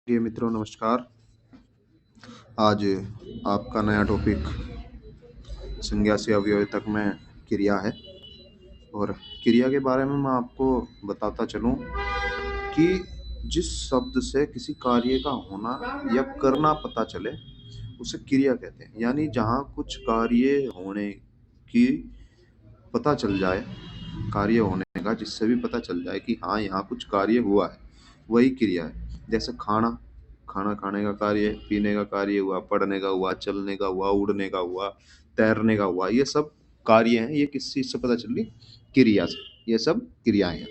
प्रिय मित्रों, नमस्कार। आज आपका नया टॉपिक संज्ञा से अव्यय तक में क्रिया है। और क्रिया के बारे में मैं आपको बताता चलूं कि जिस शब्द से किसी कार्य का होना या करना पता चले उसे क्रिया कहते हैं। यानी जहाँ कुछ कार्य होने की पता चल जाए, कार्य होने का जिससे भी पता चल जाए कि हाँ यहाँ कुछ कार्य हुआ है, वही क्रिया है। जैसे खाना, खाना खाने का कार्य, पीने का कार्य हुआ, पढ़ने का हुआ, चलने का हुआ, उड़ने का हुआ, तैरने का हुआ, ये सब कार्य हैं। ये किस चीज से पता चल रही? क्रिया से। ये सब क्रियाएं हैं।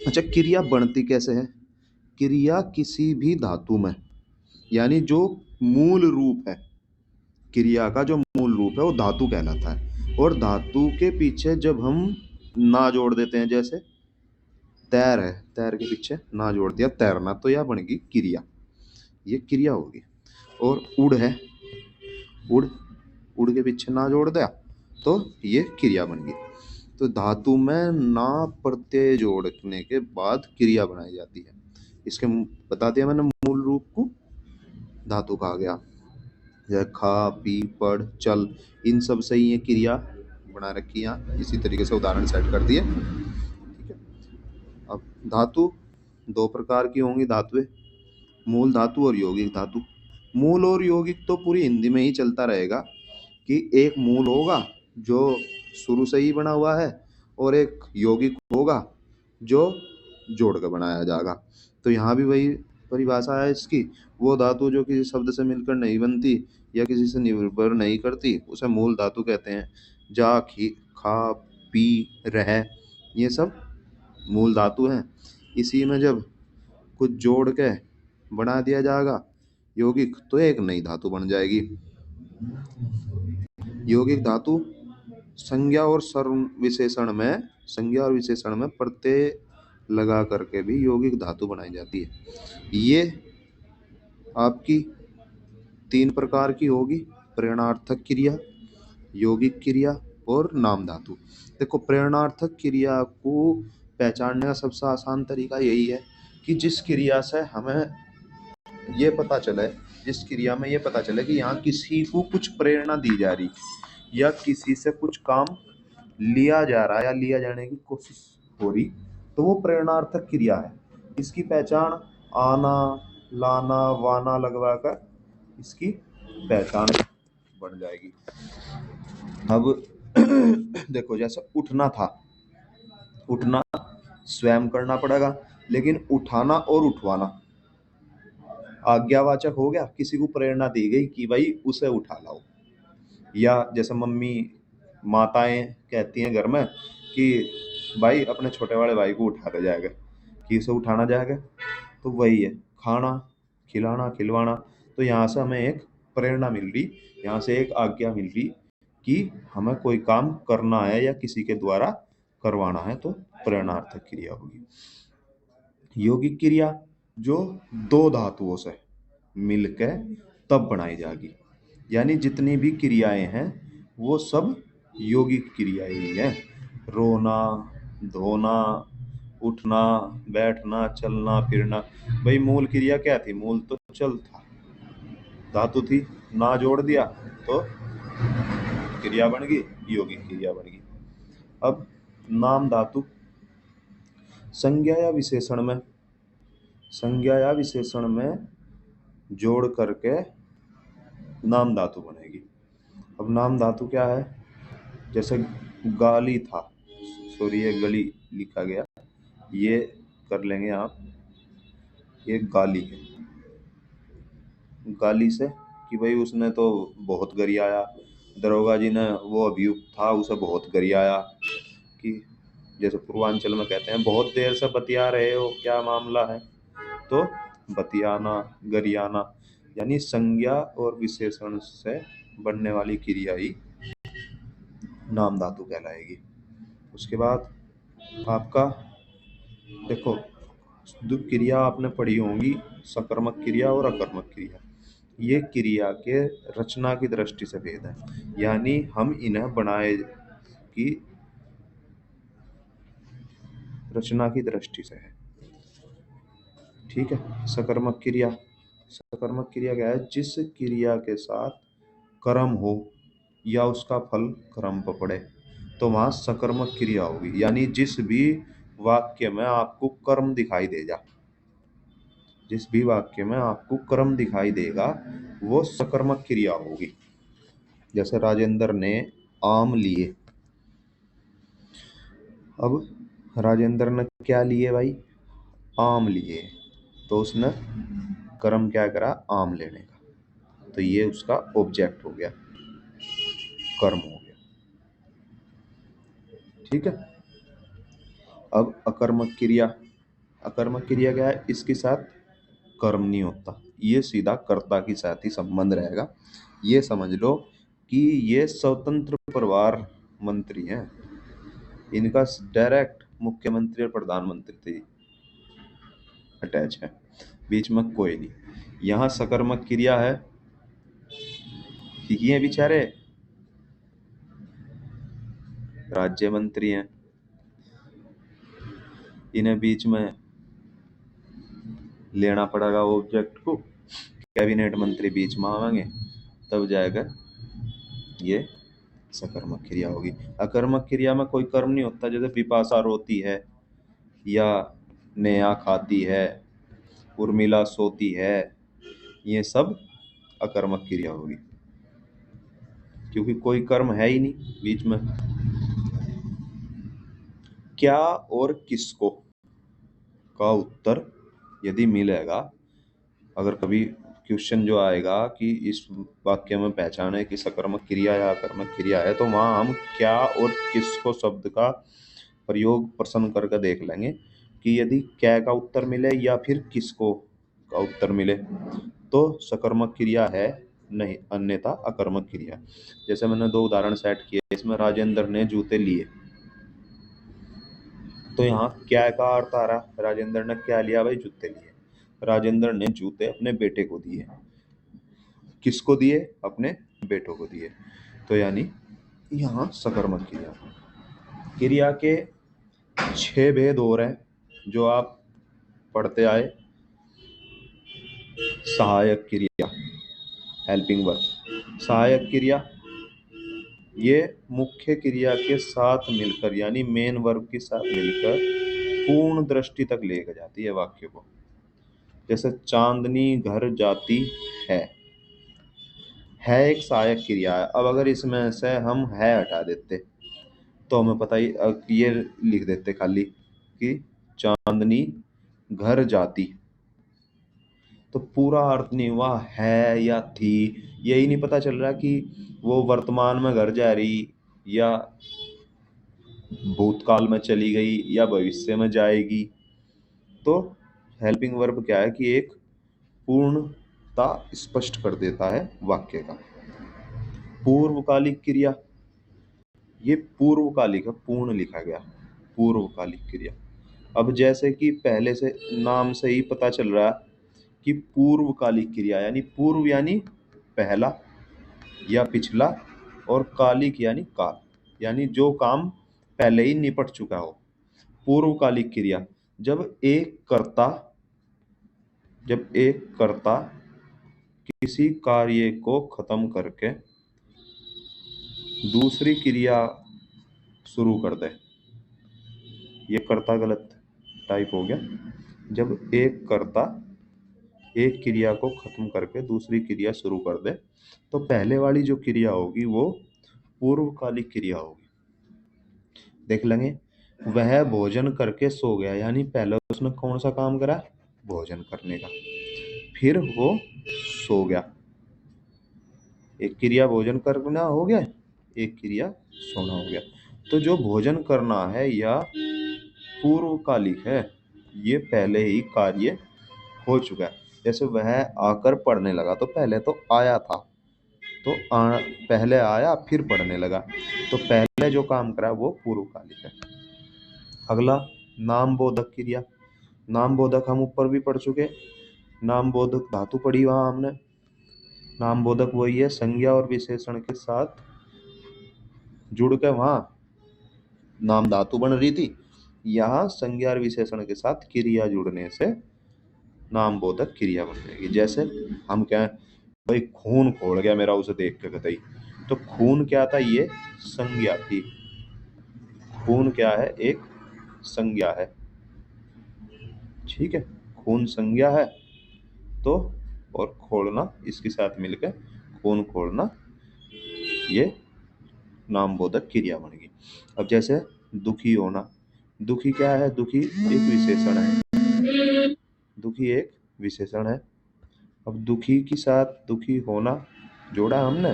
अच्छा, क्रिया बनती कैसे है? क्रिया किसी भी धातु में, यानी जो मूल रूप है क्रिया का, जो मूल रूप है वो धातु कहलाता है। और धातु के पीछे जब हम ना जोड़ देते हैं, जैसे तैर है, तैर के पीछे ना जोड़ दिया, तैरना, तो यह बनेगी क्रिया। ये क्रिया होगी। और उड़ है, उड़, उड़ के पीछे ना जोड़ दिया तो ये क्रिया बन गई। तो धातु में ना प्रत्यय जोड़ने के बाद क्रिया बनाई जाती है। इसके बता दिया मैंने मूल रूप को, धातु कहा गया। जैसे खा, पी, पढ़, चल, इन सब से ही ये क्रिया बना रखी है यहाँ। इसी तरीके से उदाहरण सेट कर दिए। ठीक है। अब धातु दो प्रकार की होंगी धातुएं, मूल धातु और यौगिक धातु। मूल और यौगिक तो पूरी हिंदी में ही चलता रहेगा कि एक मूल होगा जो शुरू से ही बना हुआ है, और एक यौगिक होगा जो जोड़ कर बनाया जाएगा। तो यहाँ भी वही परिभाषा है इसकी। वो धातु जो किसी शब्द से मिलकर नहीं बनती या किसी से निर्भर नहीं करती उसे मूल धातु कहते हैं। जा, खा, पी, रह, ये सब मूल धातु हैं। इसी में जब कुछ जोड़ के बना दिया जाएगा यौगिक, तो एक नई धातु बन जाएगी। यौगिक धातु संज्ञा और विशेषण में प्रत्यय लगा करके भी यौगिक धातु बनाई जाती है। ये आपकी तीन प्रकार की होगी: प्रेरणार्थक क्रिया, यौगिक क्रिया और नाम धातु। देखो, प्रेरणार्थक क्रिया को पहचानने का सबसे आसान तरीका यही है कि जिस क्रिया से हमें ये पता चले, जिस क्रिया में ये पता चले कि यहाँ किसी को कुछ प्रेरणा दी जा रही या किसी से कुछ काम लिया जा रहा है या लिया जाने की कोशिश हो रही, तो वो प्रेरणार्थक क्रिया है। इसकी पहचान आना, लाना, वाना लगवा कर इसकी पहचान बन जाएगी। अब देखो, जैसे उठना था, उठना स्वयं करना पड़ेगा, लेकिन उठाना और उठवाना आज्ञावाचक हो गया। किसी को प्रेरणा दी गई कि भाई उसे उठा लाओ। या जैसे मम्मी, माताएं कहती हैं घर में कि भाई अपने छोटे वाले भाई को उठा ले जाएगा, कि उसे उठाना जाएगा। तो वही है खाना, खिलाना, खिलवाना। तो यहाँ से हमें एक प्रेरणा मिल रही, यहाँ से एक आज्ञा मिल रही कि हमें कोई काम करना है या किसी के द्वारा करवाना है, तो प्रेरणार्थक क्रिया होगी। यौगिक क्रिया जो दो धातुओं से मिलकर तब बनाई जाएगी। यानी जितनी भी क्रियाएं हैं वो सब यौगिक क्रियाएं ही हैं। रोना, धोना, उठना, बैठना, चलना, फिरना। भाई मूल क्रिया क्या थी? मूल तो चल था, धातु थी, ना जोड़ दिया तो क्रिया बन गई, यौगिक क्रिया बन गई। अब नाम धातु संज्ञा या विशेषण में, संज्ञा या विशेषण में जोड़ करके नाम धातु बनेगी। अब नाम धातु क्या है? जैसे गाली था, सॉरी ये गली लिखा गया, ये कर लेंगे आप, ये गाली है। गाली से कि भाई उसने तो बहुत गरियाया, दरोगा जी ने, वो अभियुक्त था, उसे बहुत गरियाया। कि जैसे पूर्वांचल में कहते हैं बहुत देर से बतिया रहे हो, क्या मामला है? तो बतियाना, गरियाना। यानी संज्ञा और विशेषण से बनने वाली क्रिया ही नाम धातु कहलाएगी। उसके बाद आपका देखो, दो क्रिया आपने पढ़ी होंगी, सकर्मक क्रिया और अकर्मक क्रिया। ये क्रिया के रचना की दृष्टि से भेद है, यानी हम इन्हें बनाए की रचना की दृष्टि से है। ठीक है। सकर्मक क्रिया, सकर्मक क्रिया क्या है? जिस क्रिया के साथ कर्म हो या उसका फल कर्म पर पड़े तो वहां सकर्मक क्रिया होगी। यानी जिस भी वाक्य में आपको कर्म दिखाई देगा, जिस भी वाक्य में आपको कर्म दिखाई देगा वो सकर्मक क्रिया होगी। जैसे राजेंद्र ने आम लिए। अब राजेंद्र ने क्या लिए भाई? आम लिए। तो उसने कर्म क्या करा? आम लेने का। तो ये उसका ऑब्जेक्ट हो गया, कर्म हो गया। ठीक है। अब अकर्मक क्रिया, अकर्मक क्रिया क्या है? इसके साथ कर्म नहीं होता, ये सीधा कर्ता के साथ ही संबंध रहेगा। ये समझ लो कि ये स्वतंत्र परिवार मंत्री हैं, इनका डायरेक्ट मुख्यमंत्री और प्रधानमंत्री से अटैच है, बीच में कोई नहीं। यहाँ सकर्मक क्रिया है, ये बेचारे राज्य मंत्री हैं, इन्हें बीच में लेना पड़ेगा ऑब्जेक्ट को, कैबिनेट मंत्री बीच में आवेंगे तब जाएगा ये सकर्मक क्रिया होगी। अकर्मक क्रिया में कोई कर्म नहीं होता, जैसे पिपासा रोती है या नेहा खाती है, उर्मिला सोती है, ये सब अकर्मक क्रिया होगी क्योंकि कोई कर्म है ही नहीं बीच में। क्या और किसको का उत्तर यदि मिलेगा, अगर कभी क्वेश्चन जो आएगा कि इस वाक्य में पहचाने कि सकर्मक क्रिया या अकर्मक क्रिया है, तो वहां हम क्या और किसको शब्द का प्रयोग प्रश्न करके देख लेंगे कि यदि क्या का उत्तर मिले या फिर किसको का उत्तर मिले तो सकर्मक क्रिया है, नहीं अन्यथा अकर्मक क्रिया। जैसे मैंने दो उदाहरण सेट किए, इसमें राजेंद्र ने जूते लिए, तो यहाँ क्या का अर्थ आ रहा? राजेंद्र ने क्या लिया भाई? जूते लिए। राजेंद्र ने जूते अपने बेटे को दिए। किसको दिए? अपने बेटों को दिए। तो यानी यहाँ सकर्मक क्रिया। क्रिया के 6 भेद और हैं जो आप पढ़ते आए। सहायक क्रिया, हेल्पिंग वर्ब। सहायक क्रिया ये मुख्य क्रिया के साथ मिलकर यानी मेन वर्ब के साथ मिलकर पूर्ण दृष्टि तक लेकर जाती है वाक्य को। जैसे चांदनी घर जाती है एक सहायक क्रिया है। अब अगर इसमें से हम है हटा देते तो हमें पता ही, ये लिख देते खाली कि चांदनी घर जाती, तो पूरा अर्थ नहीं हुआ है या थी, यही नहीं पता चल रहा कि वो वर्तमान में घर जा रही या भूतकाल में चली गई या भविष्य में जाएगी। तो हेल्पिंग वर्ब क्या है कि एक पूर्णता स्पष्ट कर देता है वाक्य का। पूर्वकालिक क्रिया, ये पूर्वकालिक है, पूर्ण लिखा गया, पूर्वकालिक क्रिया। अब जैसे कि पहले से नाम से ही पता चल रहा है कि पूर्वकालिक क्रिया यानी पूर्व यानी पहला या पिछला, और कालिक यानी काल, यानी जो काम पहले ही निपट चुका हो। पूर्वकालिक क्रिया जब एक कर्ता किसी कार्य को खत्म करके दूसरी क्रिया शुरू कर दे, ये कर्ता गलत टाइप हो गया। जब एक कर्ता एक क्रिया को खत्म करके दूसरी क्रिया शुरू कर दे तो पहले वाली जो क्रिया होगी वो पूर्वकालिक क्रिया होगी। देख लेंगे, वह भोजन करके सो गया, यानी पहले उसने कौन सा काम करा? भोजन करने का। फिर वो सो गया, एक क्रिया भोजन करना हो गया, एक क्रिया सोना हो गया। तो जो भोजन करना है या पूर्वकालिक है, ये पहले ही कार्य हो चुका है। जैसे वह आकर पढ़ने लगा, तो पहले तो आया था, तो पहले आया फिर पढ़ने लगा, तो पहले जो काम करा वो पूर्वकालिक है। अगला नाम बोधक क्रिया। नाम बोधक हम ऊपर भी पढ़ चुके, नाम बोधक धातु पढ़ी वहां हमने। नाम बोधक वही है, संज्ञा और विशेषण के साथ जुड़ के वहां नाम धातु बन रही थी, यहाँ संज्ञा और विशेषण के साथ क्रिया जुड़ने से नामबोधक क्रिया बन जाएगी। जैसे हम क्या, भाई खून खोल गया मेरा उसे देख के कतई, तो खून क्या था, ये संज्ञा थी। खून क्या है, एक संज्ञा है, ठीक है, खून संज्ञा है। तो और खोलना इसके साथ मिलकर खून खोलना, ये नामबोधक क्रिया बन गई। अब जैसे दुखी होना, दुखी क्या है, दुखी एक विशेषण है, दुखी एक विशेषण है। अब दुखी के साथ दुखी होना जोड़ा हमने,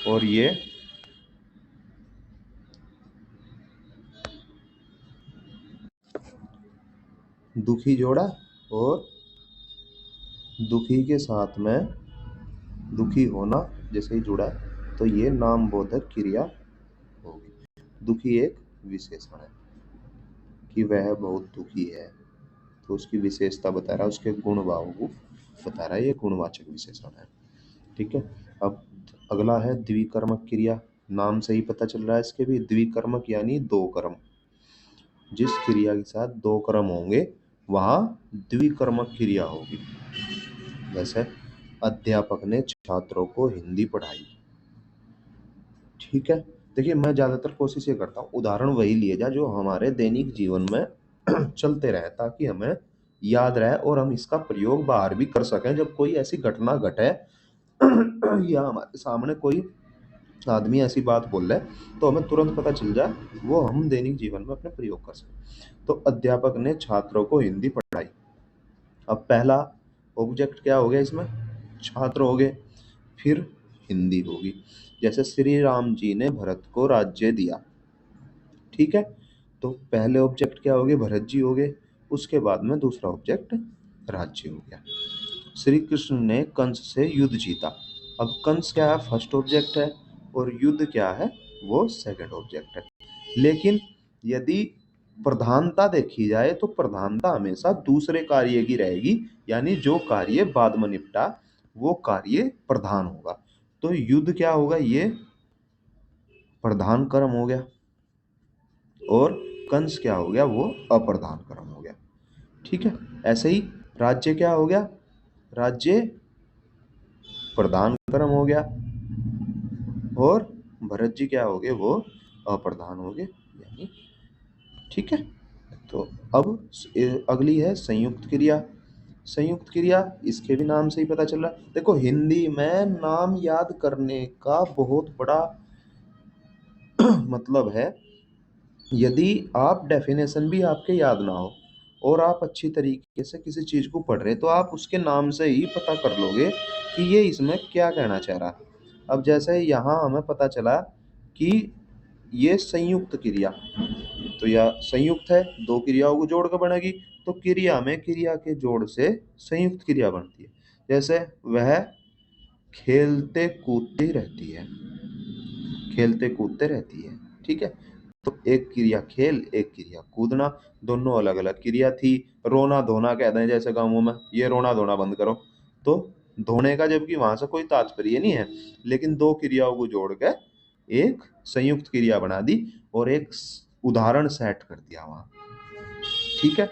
और ये दुखी जोड़ा, और दुखी के साथ में दुखी होना जैसे ही जुड़ा, तो ये नामबोधक क्रिया होगी। दुखी एक विशेषण है कि वह बहुत दुखी है, तो उसकी विशेषता बता रहा है, उसके गुण भाव को बता रहा है, ये गुणवाचक विशेषण है, ठीक है। अब अगला है द्विकर्मक क्रिया। नाम से ही पता चल रहा है इसके भी, द्विकर्मक यानी दो कर्म। जिस क्रिया के साथ दो कर्म होंगे वहां द्विकर्मक क्रिया होगी। जैसे अध्यापक ने छात्रों को हिंदी पढ़ाई, ठीक है। देखिए मैं ज्यादातर कोशिश ये करता हूँ उदाहरण वही लिए जा जो हमारे दैनिक जीवन में चलते रहे, ताकि हमें याद रहे और हम इसका प्रयोग बाहर भी कर सकें। जब कोई ऐसी घटना घटे या हमारे सामने कोई आदमी ऐसी बात बोल रहा है, तो हमें तुरंत पता चल जाए, वो हम दैनिक जीवन में अपने प्रयोग कर सकें। तो अध्यापक ने छात्रों को हिंदी पढ़ाई। अब पहला ऑब्जेक्ट क्या हो गया इसमें, छात्र हो गए, फिर हिंदी होगी। जैसे श्री राम जी ने भरत को राज्य दिया, ठीक है। तो पहले ऑब्जेक्ट क्या हो गए, भरत जी हो गए, उसके बाद में दूसरा ऑब्जेक्ट राज्य हो गया। श्री कृष्ण ने कंस से युद्ध जीता। अब कंस क्या है, फर्स्ट ऑब्जेक्ट है, और युद्ध क्या है, वो सेकंड ऑब्जेक्ट है। लेकिन यदि प्रधानता देखी जाए तो प्रधानता हमेशा दूसरे कार्य की रहेगी, यानी जो कार्य बाद में निपटा वो कार्य प्रधान होगा। तो युद्ध क्या होगा, ये प्रधान कर्म हो गया, और कंस क्या हो गया, वो अप्रधान कर्म हो गया, ठीक है। ऐसे ही राज्य क्या हो गया, राज्य प्रधान कर्म हो गया, और भरत जी क्या हो गए, वो अप्रधान हो गए, यानी, ठीक है। तो अब अगली है संयुक्त क्रिया। संयुक्त क्रिया, इसके भी नाम से ही पता चल रहा है। देखो हिंदी में नाम याद करने का बहुत बड़ा मतलब है। यदि आप डेफिनेशन भी आपके याद ना हो और आप अच्छी तरीके से किसी चीज को पढ़ रहे, तो आप उसके नाम से ही पता कर लोगे कि ये इसमें क्या कहना चाह रहा है। अब जैसे यहाँ हमें पता चला कि ये संयुक्त क्रिया, तो यह संयुक्त है, दो क्रियाओं को जोड़ कर बनेगी, तो क्रिया में क्रिया के जोड़ से संयुक्त क्रिया बनती है। जैसे वह खेलते कूदती रहती है, खेलते कूदते रहती है, ठीक है। तो एक क्रिया खेल, एक क्रिया कूदना, दोनों अलग अलग क्रिया थी। रोना धोना कहते हैं जैसे गाँवों में, ये रोना धोना बंद करो, तो धोने का जबकि वहां से कोई तात्पर्य नहीं है, लेकिन दो क्रियाओं को जोड़ के एक संयुक्त क्रिया बना दी और एक उदाहरण सेट कर दिया वहां, ठीक है।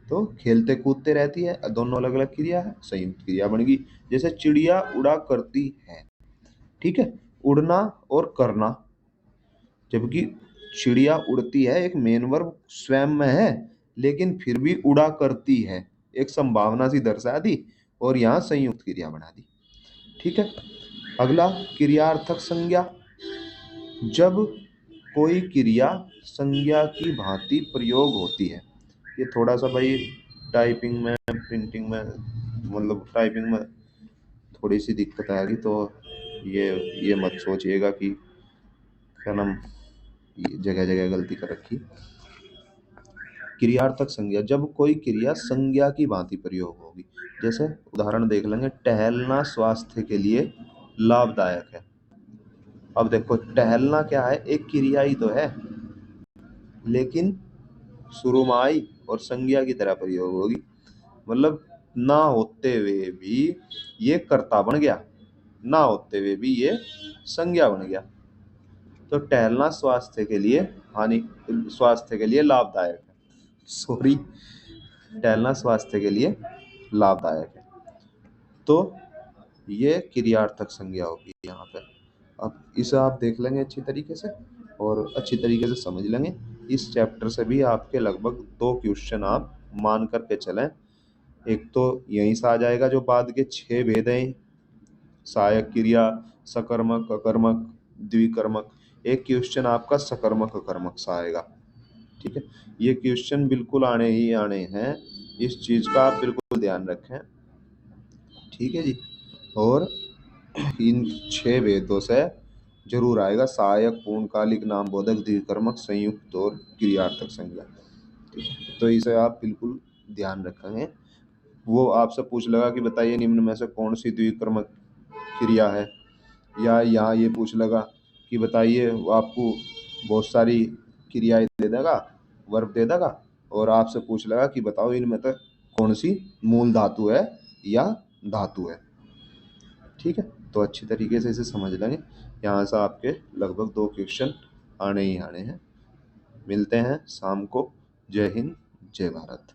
तो खेलते कूदते रहती है, दोनों अलग अलग क्रिया है, संयुक्त क्रिया बन गई। जैसे चिड़िया उड़ा करती है, ठीक है, उड़ना और करना, जबकि चिड़िया उड़ती है एक मेन वर्ब स्वयं में है, लेकिन फिर भी उड़ा करती है, एक संभावना सी दर्शा दी और यहाँ संयुक्त क्रिया बना दी, ठीक है। अगला क्रियार्थक संज्ञा। जब कोई क्रिया संज्ञा की भांति प्रयोग होती है, ये थोड़ा सा भाई टाइपिंग में प्रिंटिंग में मतलब टाइपिंग में थोड़ी सी दिक्कत आएगी, तो ये मत सोचिएगा कि क्या नाम जगह जगह गलती कर रखी। क्रियार्थक संज्ञा, जब कोई क्रिया संज्ञा की भांति प्रयोग होगी, जैसे उदाहरण देख लेंगे, टहलना स्वास्थ्य के लिए लाभदायक है। अब देखो टहलना क्या है, एक क्रिया ही तो है, लेकिन शुरू में आई और संज्ञा की तरह प्रयोग होगी, मतलब ना होते हुए भी ये कर्ता बन गया, ना होते हुए भी ये संज्ञा बन गया। तो टहलना स्वास्थ्य के लिए स्वास्थ्य के लिए लाभदायक है, सॉरी, टहलना स्वास्थ्य के लिए लाभदायक है। तो ये क्रियार्थक संज्ञा होगी यहाँ पे। अब इसे आप देख लेंगे अच्छी तरीके से और अच्छी तरीके से समझ लेंगे। इस चैप्टर से भी आपके लगभग 2 क्वेश्चन आप मान करके चलें। एक तो यहीं से आ जाएगा जो बाद के 6 भेद हैं, सहायक क्रिया, सकर्मक, अकर्मक, द्विकर्मक। एक क्वेश्चन आपका सकर्मक अकर्मक सा आएगा। ठीक है, ये क्वेश्चन बिल्कुल आने ही आने हैं, इस चीज का आप बिल्कुल ध्यान रखें। ठीक है जी। और इन 6 भेदों से जरूर आएगा सहायक, पूर्णकालिक, नाम बोधक, द्विकर्मक, संयुक्त और क्रियार्थक संज्ञा। ठीक है, तो इसे आप बिल्कुल ध्यान रखेंगे। वो आपसे पूछ लगा कि बताइए निम्न में से कौन सी द्विकर्मक क्रिया है, या यहाँ ये पूछ लगा कि बताइए, वो आपको बहुत सारी क्रियाएं दे देगा, वर्ब दे देगा, और आपसे पूछ लगा कि बताओ इनमें से कौन सी मूल धातु है या धातु है। ठीक है, तो अच्छी तरीके से इसे समझ लेंगे। यहाँ से आपके लगभग 2 क्वेश्चन आने ही आने हैं। मिलते हैं शाम को। जय हिंद, जय भारत।